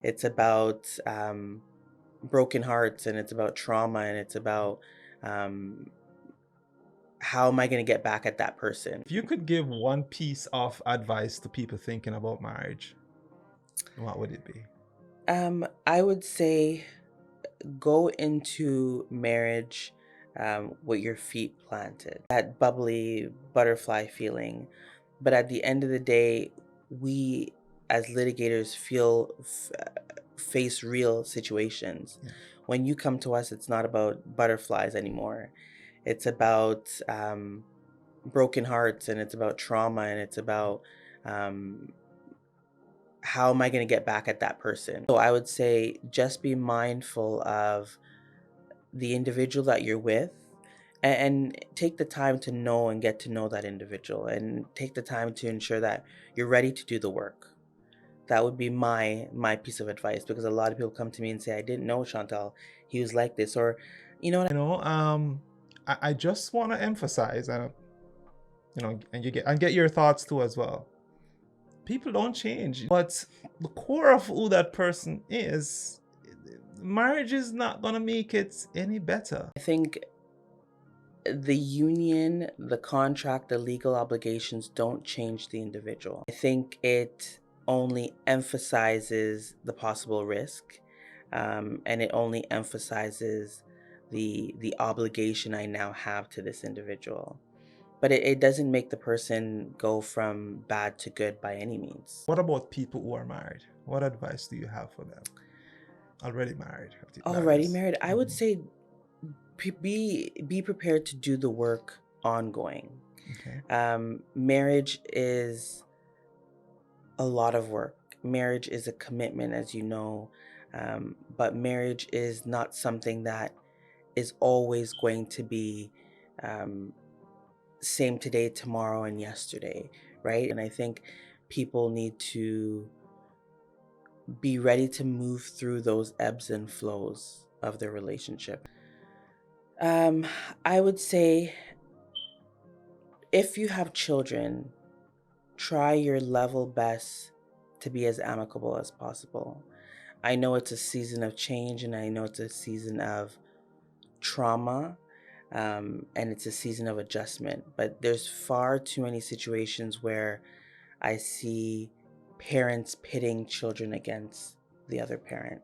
It's about broken hearts, and it's about trauma, and it's about um, how am I going to get back at that person? If you could give one piece of advice to people thinking about marriage, what would it be? I would say go into marriage with your feet planted, that bubbly butterfly feeling. But at the end of the day, we as litigators face real situations. Yeah. When you come to us, it's not about butterflies anymore. It's about broken hearts, and it's about trauma, and it's about um, how am I going to get back at that person? So I would say just be mindful of the individual that you're with, and take the time to know and get to know that individual, and take the time to ensure that you're ready to do the work. That would be my piece of advice, because a lot of people come to me and say, I didn't know Chantal, he was like this, or you know what. You know, I just want to emphasize, and and get your thoughts too as well. People don't change, but the core of who that person is, marriage is not gonna make it any better. I think the union, the contract, the legal obligations don't change the individual. I think it only emphasizes the possible risk, and it only emphasizes the obligation I now have to this individual. But it doesn't make the person go from bad to good by any means. What about people who are married? What advice do you have for them? Already married, that Already is. married, I would Mhm. say be prepared to do the work ongoing. Okay. Marriage is a lot of work. Marriage is a commitment, as you know, but marriage is not something that is always going to be um, same today, tomorrow, and yesterday, right? And I think people need to be ready to move through those ebbs and flows of their relationship. Um, I would say if you have children, try your level best to be as amicable as possible. I know it's a season of change, and I know it's a season of trauma, and it's a season of adjustment, but there's far too many situations where I see parents pitting children against the other parent.